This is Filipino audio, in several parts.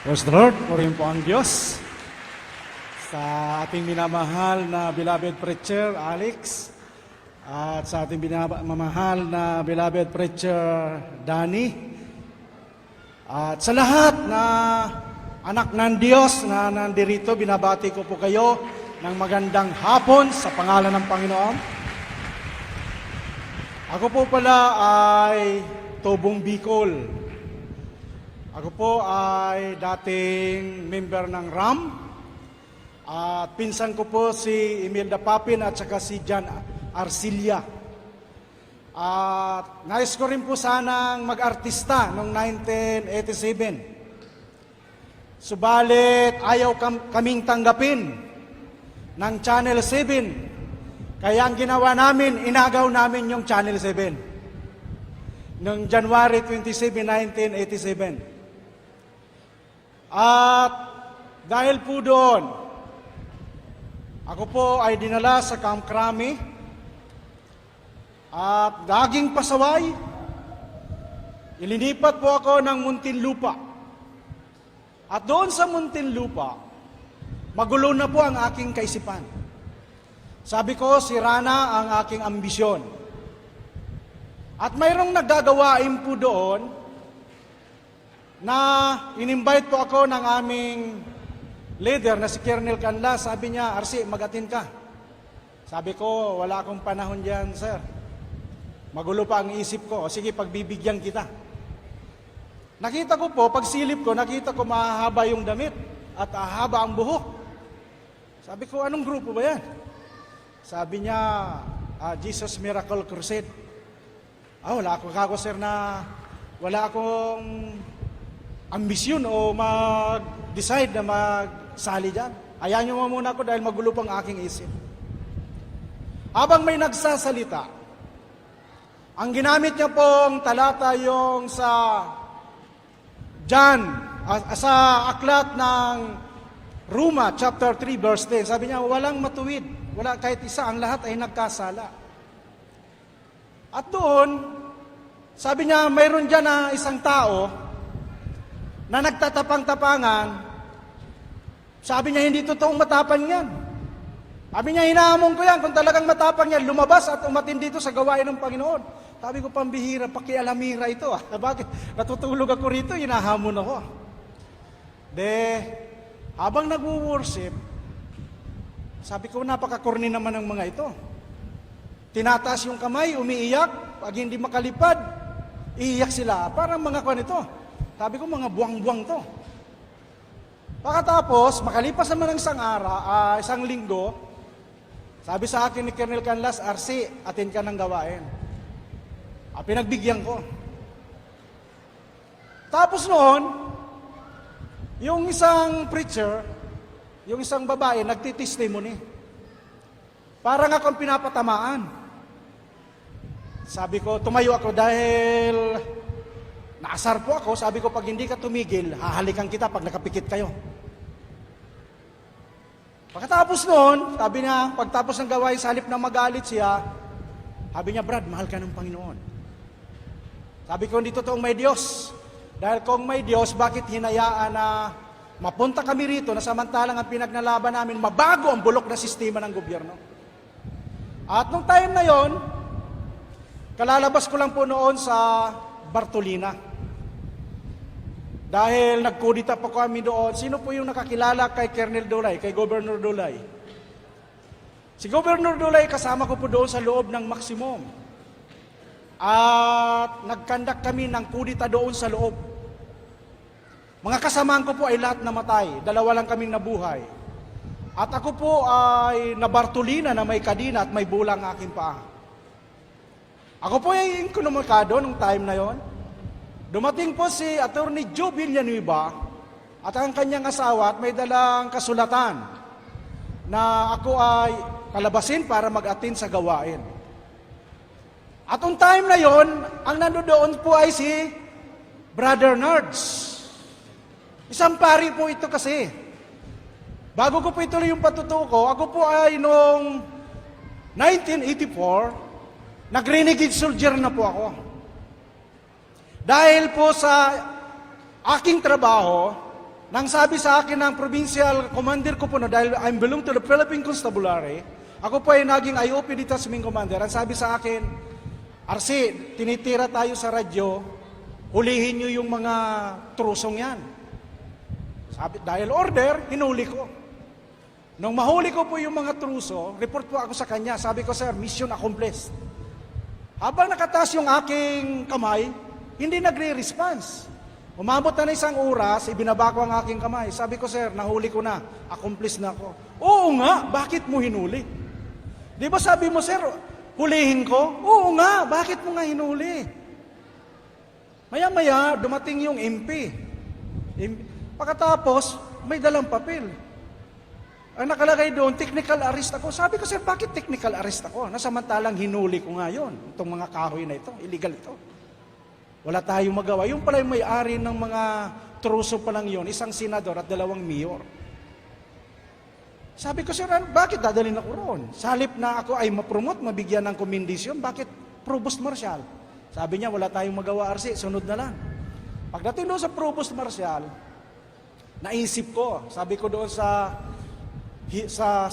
Praise the Lord, purihin po ang Diyos sa ating minamahal na beloved preacher, Alex, at sa ating minamahal na beloved preacher, Danny, at sa lahat na anak ng Diyos na nandirito, binabati ko po kayo ng magandang hapon sa pangalan ng Panginoon. Ako po pala ay Tobong Bicol. Ako po ay dating member ng RAM at pinsan ko po si Imelda Papin at saka si John Arcilia. At nais ko rin po sanang mag-artista noong 1987. Subalit ayaw kaming tanggapin ng Channel 7. Kaya ang ginawa namin, inagaw namin yung Channel 7 noong January 27, 1987. At dahil po doon, ako po ay dinala sa Camp Crame at daging pasaway, ilinipat po ako ng Muntinlupa. At doon sa Muntinlupa, magulo na po ang aking kaisipan. Sabi ko, sira na ang aking ambisyon. At mayroong naggagawain po doon, na in-invite po ako ng aming leader na si Colonel Canla. Sabi niya, Arsi, mag-attend ka. Sabi ko, wala akong panahon diyan, sir. Magulo pa ang isip ko. O sige, pagbibigyan kita. Nakita ko po, pagsilip ko, nakita ko mahaba yung damit at haba ang buhok. Sabi ko, anong grupo ba yan? Sabi niya, Jesus Miracle Crusade. Wala ako, sir, na wala akong ambisyon o mag-decide na magsali dyan. Ayaw nyo muna ako dahil magulo pang aking isip. Habang may nagsasalita, ang ginamit niya pong talata yung sa John, sa aklat ng Roma, chapter 3, verse 10. Sabi niya, walang matuwid, wala kahit isa, ang lahat ay nagkasala. At doon, sabi niya, mayroon dyan na isang tao na nagtatapang-tapangan. Sabi niya, hindi totoong matapang yan. Sabi niya, hinahamon ko yan. Kung talagang matapang yan, lumabas at umatin dito sa gawain ng Panginoon. Sabi ko, pambihira, pakialamira ito. Bakit? Natutulog ako rito, hinahamon ako. Habang nag-worship, sabi ko, napaka-corny naman ng mga ito. Tinataas yung kamay, umiiyak. Pag hindi makalipad, iiyak sila. Parang mga kwan ito. Sabi ko, mga buwang-buwang to. Pagkatapos, makalipas naman ng isang linggo, sabi sa akin ni Colonel Canlas, Arsi, attend ka ng gawain. Pinagbigyan ko. Tapos noon, yung isang preacher, yung isang babae, nagtitestimony. Parang akong pinapatamaan. Sabi ko, tumayo ako dahil naasar po ako. Sabi ko, pag hindi ka tumigil, hahalikan kita pag nakapikit kayo. Pagkatapos noon, sabi niya, pagtapos ng gawain, sa halip na magalit siya, sabi niya, Brad, mahal ka ng Panginoon. Sabi ko, hindi totoong may Diyos. Dahil kung may Diyos, bakit hinayaan na mapunta kami rito na samantalang ang pinagnalaban namin, mabago ang bulok na sistema ng gobyerno. At nung time na yon, kalalabas ko lang po noon sa Bartolina. Dahil nagkudita po kami doon, sino po yung nakakilala kay Colonel Dulay, kay Governor Dulay? Si Governor Dulay, kasama ko po doon sa loob ng Maximum. At nagkandak kami ng kudita doon sa loob. Mga kasamaan ko po ay lahat namatay, 2 lang kaming nabuhay. At ako po ay nabartolina na may kadina at may bulang aking paa. Ako po ay inkomunikado nung time na yon. Dumating po si Attorney Joe Villanueva at ang kanyang asawa at may dalang kasulatan na ako ay kalabasin para mag-attend sa gawain. At ang time na yon, ang nandoon po ay si Brother Nerds. Isang pari po ito kasi. Bago ko po ituloy yung patutuo ko, ako po ay noong 1984, nag-renegade soldier na po ako. Dahil po sa aking trabaho, nang sabi sa akin ng provincial commander ko po na dahil I belong to the Philippine Constabulary, ako po ay naging IOP Detachment Commander. Ang sabi sa akin, RC, tinitira tayo sa radyo, hulihin nyo yung mga trusong yan. Sabi, dahil order, hinuli ko. Nung mahuli ko po yung mga truso, report po ako sa kanya. Sabi ko, sir, mission accomplished. Habang nakataas yung aking kamay, hindi nagre-response. Umabot na isang oras, ibinaba ko ang aking kamay. Sabi ko, sir, nahuli ko na. Accomplished na ako. Oo nga, bakit mo hinuli? Di ba sabi mo, sir, hulihin ko? Oo nga, bakit mo nga hinuli? Maya-maya, dumating yung MP. Pagkatapos, may dalang papel. Ang nakalagay doon, technical arrest ako. Sabi ko, sir, bakit technical arrest ako? Nasamantalang hinuli ko nga yun. Itong mga kahoy na ito, illegal ito. Wala tayong magawa. Yung pala yung may-ari ng mga truso pa lang yun, isang senador at 2 mayor. Sabi ko, sir, bakit dadalhin ako roon? Sa halip na ako ay mapromote, mabigyan ng commendation, bakit provost marshal? Sabi niya, wala tayong magawa, RC, sunod na lang. Pagdating doon sa provost marshal, naisip ko, sabi ko doon sa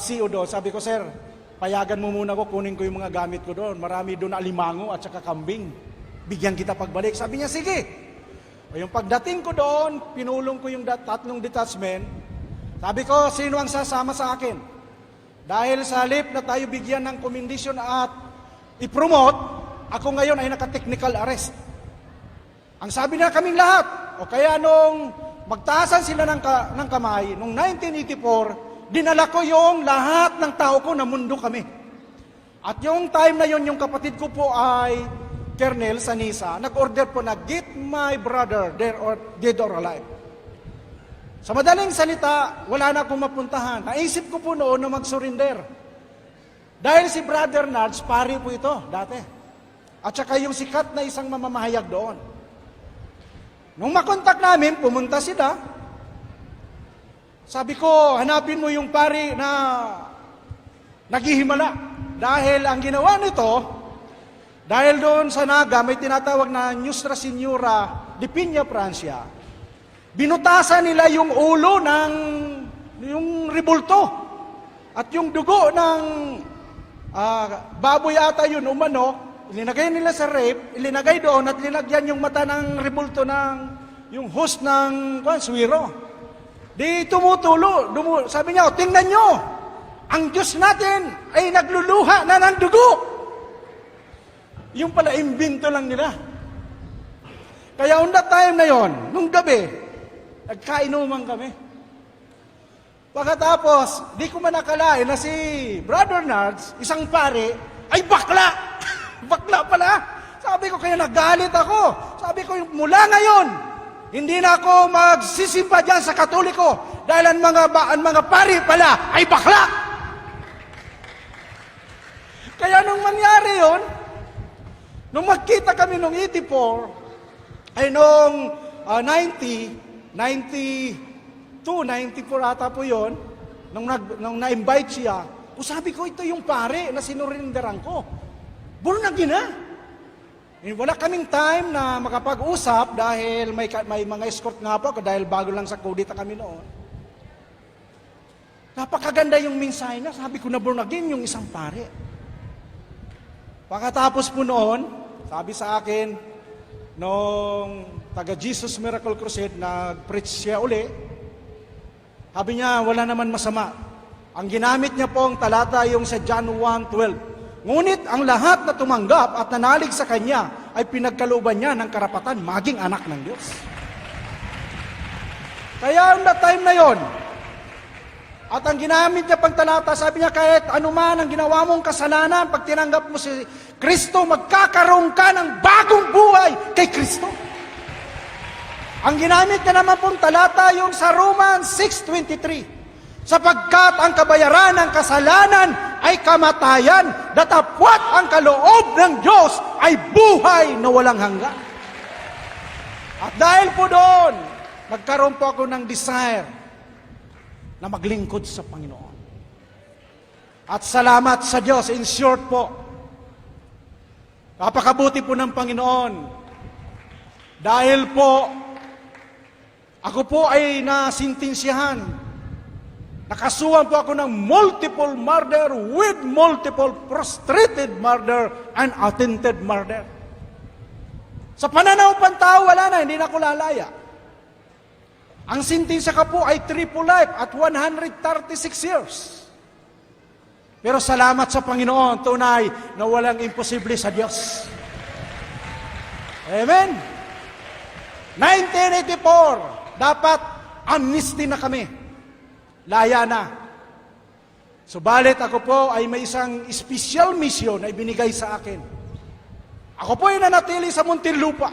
CEO doon, sabi ko, sir, payagan mo muna ko, kunin ko yung mga gamit ko doon. Marami doon alimango at saka kambing. Bigyan kita pagbalik. Sabi niya, sige. O yung pagdating ko doon, pinulong ko yung 3 detachment. Sabi ko, sino ang sasama sa akin? Dahil sa halip na tayo bigyan ng commendation at i-promote, ako ngayon ay naka-technical arrest. Ang sabi na kaming lahat, o kaya nung magtaasan sila ng kamay, nung 1984, dinala ko yung lahat ng tao ko na mundo kami. At yung time na yon, yung kapatid ko po ay Colonel sa NISA, nag-order po na, get my brother dead or alive. Sa madaling salita, wala na akong mapuntahan. Naisip ko po noon na mag-surrender. Dahil si Brother Nards, pari po ito dati. At saka yung sikat na isang mamamahayag doon. Nung makontak namin, pumunta sila. Sabi ko, hanapin mo yung pari na naghihimala. Dahil ang ginawa nito, dahil doon sa Naga, may tinatawag na Nuestra Señora de Piña, Francia. Binutasan nila yung ulo ng yung ribulto. At yung dugo ng baboy ata yun, o manok, ilinagay nila sa rape, ilinagay doon at linagyan yung mata ng ribulto ng yung host ng suwiro. Di tumutulo. Sabi niya, tingnan nyo, ang Diyos natin ay nagluluha na ng dugo. Yung pala, imbento lang nila. Kaya on that time na yon, nung gabi, nagkainuman kami. Pagkatapos, di ko man nakalain na si Brother Nards, isang pare, ay bakla! Bakla pala! Sabi ko, kaya nagalit ako. Sabi ko, mula ngayon, hindi na ako magsisimba dyan sa Katoliko dahil ang mga pari pala ay bakla! Kaya nung mangyari yon, nung magkita kami nung 84, ay nung 92, 94 ata po yun, nung na-invite siya, sabi ko, ito yung pare na sinurinderan ko. Born again na. Wala kaming time na makapag-usap dahil may mga escort nga po ako dahil bago lang sa Codita kami noon. Napakaganda yung mensahe na. Sabi ko na born again yung isang pare. Pagkatapos po noon, sabi sa akin, nung taga Jesus Miracle Crusade, nag-preach siya uli, sabi niya, wala naman masama. Ang ginamit niya po ang talata yung sa John 1:12. Ngunit ang lahat na tumanggap at nanalig sa Kanya ay pinagkalooban niya ng karapatan maging anak ng Diyos. Kaya ang time na yon, at ang ginamit niya pang talata, sabi niya, kahit anuman ang ginawa mong kasalanan, pag tinanggap mo si Kristo, magkakaroon ka ng bagong buhay kay Kristo. Ang ginamit niya naman pong talata, yung sa Romans 6:23, sapagkat ang kabayaran ng kasalanan ay kamatayan, datapwat ang kaloob ng Diyos ay buhay na walang hanggan. At dahil po doon, nagkaroon po ako ng desire na maglingkod sa Panginoon. At salamat sa Diyos, in short po, napakabuti po ng Panginoon. Dahil po, Ako po ay nasintinsyahan. Nakasuhan po ako ng multiple murder with multiple frustrated murder and attempted murder. Sa pananaw pang tao, wala na, hindi na ako lalaya. Ang sentensya ka po ay triple life at 136 years. Pero salamat sa Panginoon, tunay na walang imposible sa Diyos. Amen? 1984, dapat amnesty na kami. Laya na. Subalit ako po ay may isang special mission na ibinigay sa akin. Ako po ay nanatili sa Muntinlupa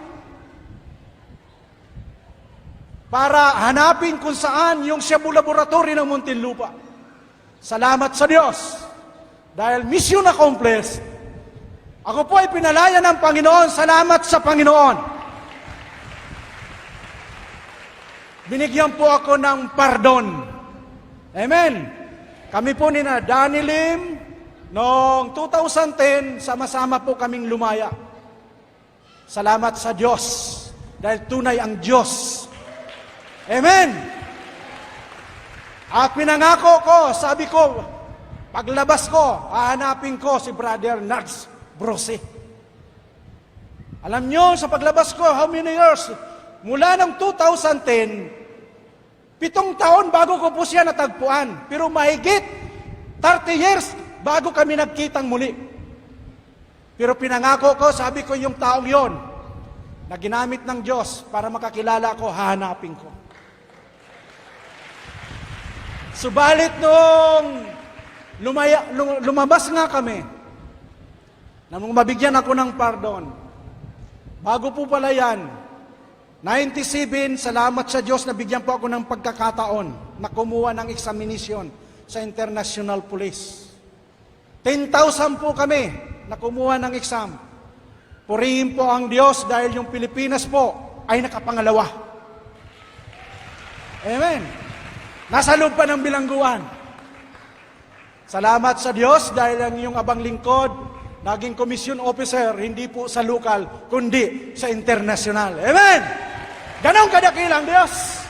para hanapin kung saan yung Cebu Laboratory ng Muntinlupa. Salamat sa Diyos. Dahil mission accomplished, ako po ay pinalaya ng Panginoon. Salamat sa Panginoon. Binigyan po ako ng pardon. Amen. Kami po ni na Danny Lim, noong 2010, sama-sama po kaming lumaya. Salamat sa Diyos, dahil tunay ang Diyos. Amen. At pinangako ko, sabi ko, paglabas ko, hahanapin ko si Brother Nards Brose. Alam nyo, sa paglabas ko, how many years? Mula ng 2010, 7 taon bago ko po siya natagpuan. Pero mahigit 30 years bago kami nagkitang muli. Pero pinangako ko, sabi ko yung taong yon na ginamit ng Diyos para makakilala ko, hahanapin ko. Subalit nung lumabas nga kami, nang mabigyan ako ng pardon, bago po pala yan, 97, salamat sa Diyos, nabigyan po ako ng pagkakataon na kumuha ng examination sa International Police. 10,000 po kami na kumuha ng exam. Purihin po ang Diyos dahil yung Pilipinas po ay nakapangalawa. Amen. Nasa loob pa ng bilangguan. Salamat sa Diyos dahil ang iyong abang lingkod, naging commission officer, hindi po sa lokal, kundi sa international. Amen! Ganon kadakilang Diyos.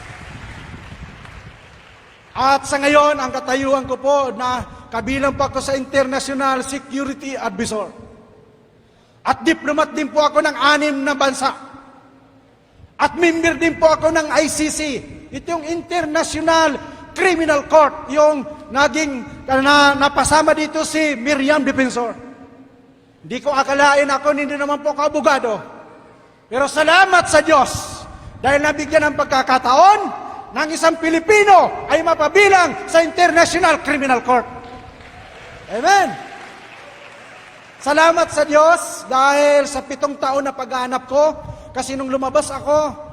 At sa ngayon, ang katayuan ko po na kabilang pa ako sa International Security Advisor. At diplomat din po ako ng 6 na bansa. At member din po ako ng ICC. Ito yung International Criminal Court, yung naging napasama dito si Miriam Defensor. Hindi ko akalain ako, hindi naman po ako abogado. Pero salamat sa Diyos dahil nabigyan ng pagkakataon ng isang Pilipino ay mapabilang sa International Criminal Court. Amen. Salamat sa Diyos dahil sa 7 taon na paghahanap ko, kasi nung lumabas ako,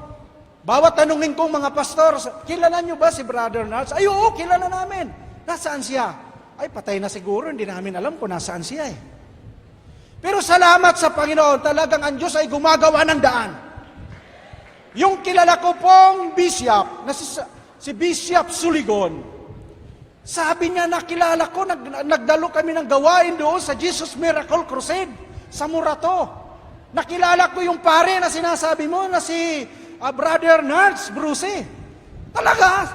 bawat tanungin kong mga pastor, kilala nyo ba si Brother Nards? Ay, oo, kilala namin. Nasaan siya? Ay, patay na siguro, hindi namin alam kung nasaan siya eh. Pero salamat sa Panginoon, talagang ang Diyos ay gumagawa ng daan. Yung kilala ko pong bishop, na si Bishop Suligon, sabi niya, nakilala ko, nagdalo kami ng gawain doon sa Jesus Miracle Crusade, sa Murato. Nakilala ko yung pare na sinasabi mo, na si Brother Nards Bruse. Talaga,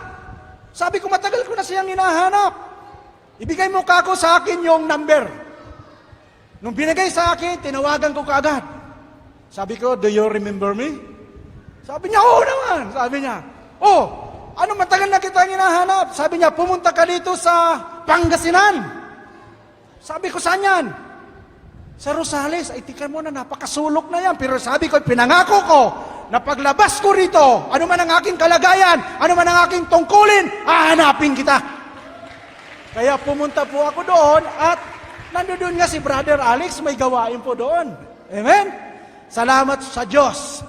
sabi ko, matagal ko na siyang hinahanap. Ibigay mo kako sa akin yung number. Nung binigay sa akin, tinawagan ko kaagad. Sabi ko, do you remember me? Sabi niya, oo naman. Sabi niya, oh, ano matagal na kita hinahanap? Sabi niya, pumunta ka dito sa Pangasinan. Sabi ko, saan yan? Sa Rosales. Ay, tika mo na, napakasulok na yan. Pero sabi ko, pinangako ko, na paglabas ko rito, ano man ang aking kalagayan, ano man ang aking tungkulin, hahanapin kita. Kaya pumunta po ako doon at nandoon nga si Brother Alex, may gawain po doon. Amen? Salamat sa Diyos.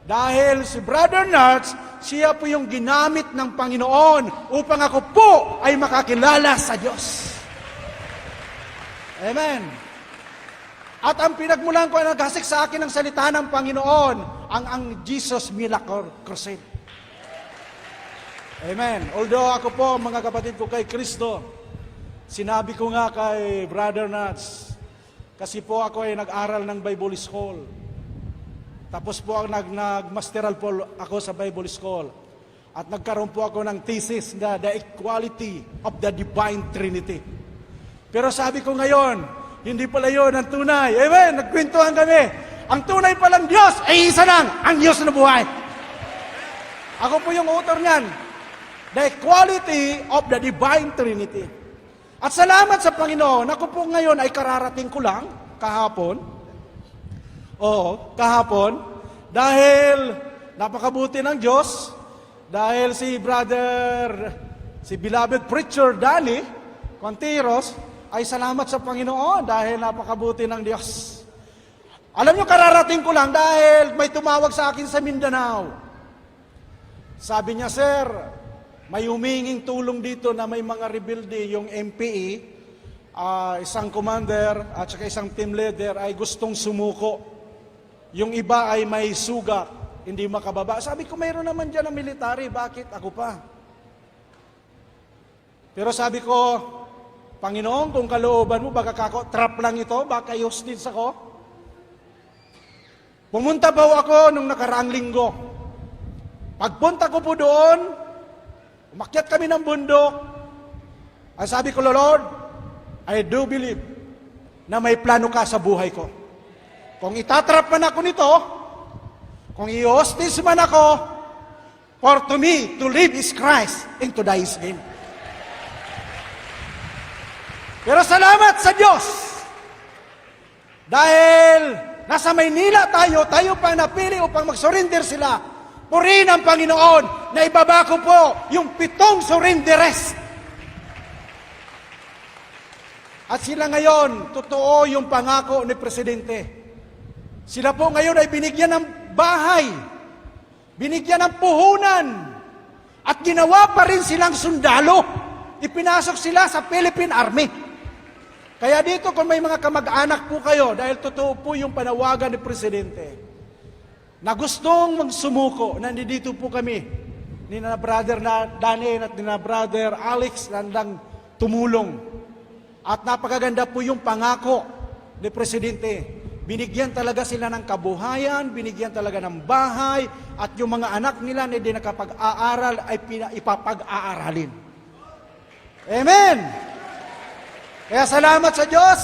Dahil si Brother Nards, siya po yung ginamit ng Panginoon upang ako po ay makakilala sa Diyos. Amen. At ang pinagmulan ko ay naghasik sa akin ng salita ng Panginoon, ang Jesus Miracle Crusade. Amen. Although ako po, mga kapatid ko kay Kristo, sinabi ko nga kay Brother Nards, kasi po ako ay nag-aral ng Bible School. Tapos po nag-masteral po ako sa Bible School. At nagkaroon po ako ng thesis na the equality of the divine Trinity. Pero sabi ko ngayon, hindi pala yun ang tunay. Amen, nagkwentuhan kami. Ang tunay palang Diyos ay isa lang, ang Diyos na buhay. Ako po yung author niyan. The equality of the divine Trinity. At salamat sa Panginoon, ako po ngayon ay kararating ko lang, kahapon. Oo, kahapon. Dahil napakabuti ng Diyos, dahil si beloved preacher Danny Contiros, ay salamat sa Panginoon dahil napakabuti ng Diyos. Alam nyo, kararating ko lang dahil may tumawag sa akin sa Mindanao. Sabi niya, Sir, may huminging tulong dito na may mga rebelde, yung MPE, isang commander at saka isang team leader ay gustong sumuko. Yung iba ay may sugat, hindi makababa. Sabi ko, mayroon naman dyan ng military, bakit ako pa? Pero sabi ko, Panginoon, kung kalooban mo, baka kako, trap lang ito, baka hostage ako. Pumunta po ako nung nakaraang linggo. Pagpunta ko po doon, umakyat kami ng bundok. Ay sabi ko, Lord, I do believe na may plano ka sa buhay ko. Kung itatrap man ako nito, kung i-hostage man ako, for to me, to live is Christ, and to die is gain. Pero salamat sa Diyos. Dahil nasa Maynila tayo pa napili upang mag-surrender sila. Purihin ang Panginoon na ibaba ko po yung 7 surrenderers. At sila ngayon, totoo yung pangako ni Presidente. Sila po ngayon ay binigyan ng bahay, binigyan ng puhunan, at ginawa pa rin silang sundalo. Ipinasok sila sa Philippine Army. Kaya dito kung may mga kamag-anak po kayo, dahil totoo po yung panawagan ni Presidente, na gustong magsumuko, nandito po kami, ni na brother na Daniel at ni na brother Alex, nandang tumulong. At napakaganda po yung pangako ni Presidente. Binigyan talaga sila ng kabuhayan, binigyan talaga ng bahay, at yung mga anak nila na hindi nakapag-aaral ay ipapag-aaralin. Amen! Kaya salamat sa Diyos.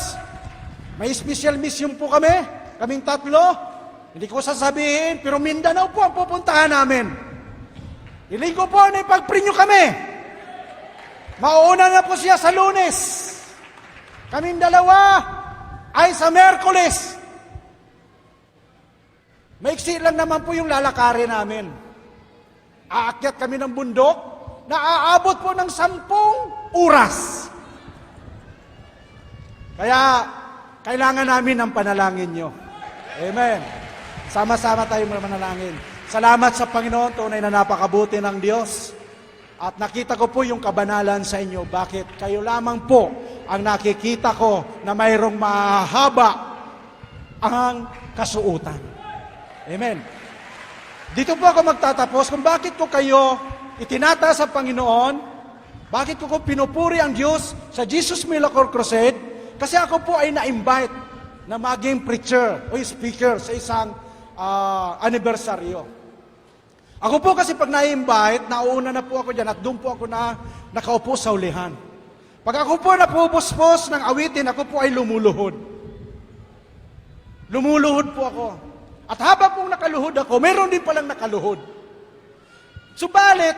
May special mission po kami, kaming tatlo. Hindi ko sasabihin, pero Mindanao po ang pupuntahan namin. Ilinggo po na ipag-prinyo kami. Mauna na po siya sa Lunes. Kaming dalawa ay sa Merkules. Maiksi lang naman po yung lalakarin namin. Aakyat kami ng bundok na aabot po ng 10 oras. Kaya, kailangan namin ng panalangin nyo. Amen. Sama-sama tayo manalangin. Salamat sa Panginoon, tunay na napakabuti ng Diyos. At nakita ko po yung kabanalan sa inyo. Bakit? Kayo lamang po ang nakikita ko na mayroong mahaba ang kasuutan. Amen. Dito po ako magtatapos kung bakit ko kayo itinataas sa Panginoon, bakit ko pinupuri ang Diyos sa Jesus Miracle Crusade. Kasi ako po ay na-invite na maging preacher o speaker sa isang anibersaryo. Ako po kasi pag na-invite, nauna na po ako dyan at doon po ako nakaupo sa ulihan. Pag ako po napupuspos ng awitin, ako po ay lumuluhod. Lumuluhod po ako. At habang pong nakaluhod ako, meron din palang nakaluhod. Subalit,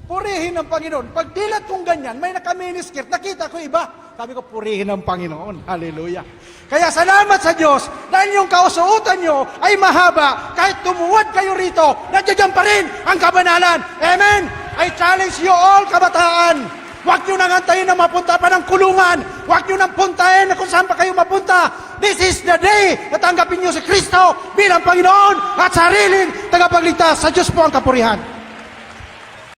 purihin ng Panginoon. Pag dilat kong ganyan, may nakaminiskirt, nakita ko iba. Sabi ko, purihin ng Panginoon. Hallelujah. Kaya salamat sa Diyos dahil yung kausuutan nyo ay mahaba. Kahit tumuwad kayo rito, nandiyan pa rin ang kabanalan. Amen? I challenge you all, kabataan. Huwag nyo nang antayin na mapunta pa ng kulungan. Huwag nyo nang puntahin na kung saan pa kayo mapunta. This is the day na tanggapin nyo si Kristo bilang Panginoon at sariling tagapagligtas. Sa Diyos po ang kapurihan.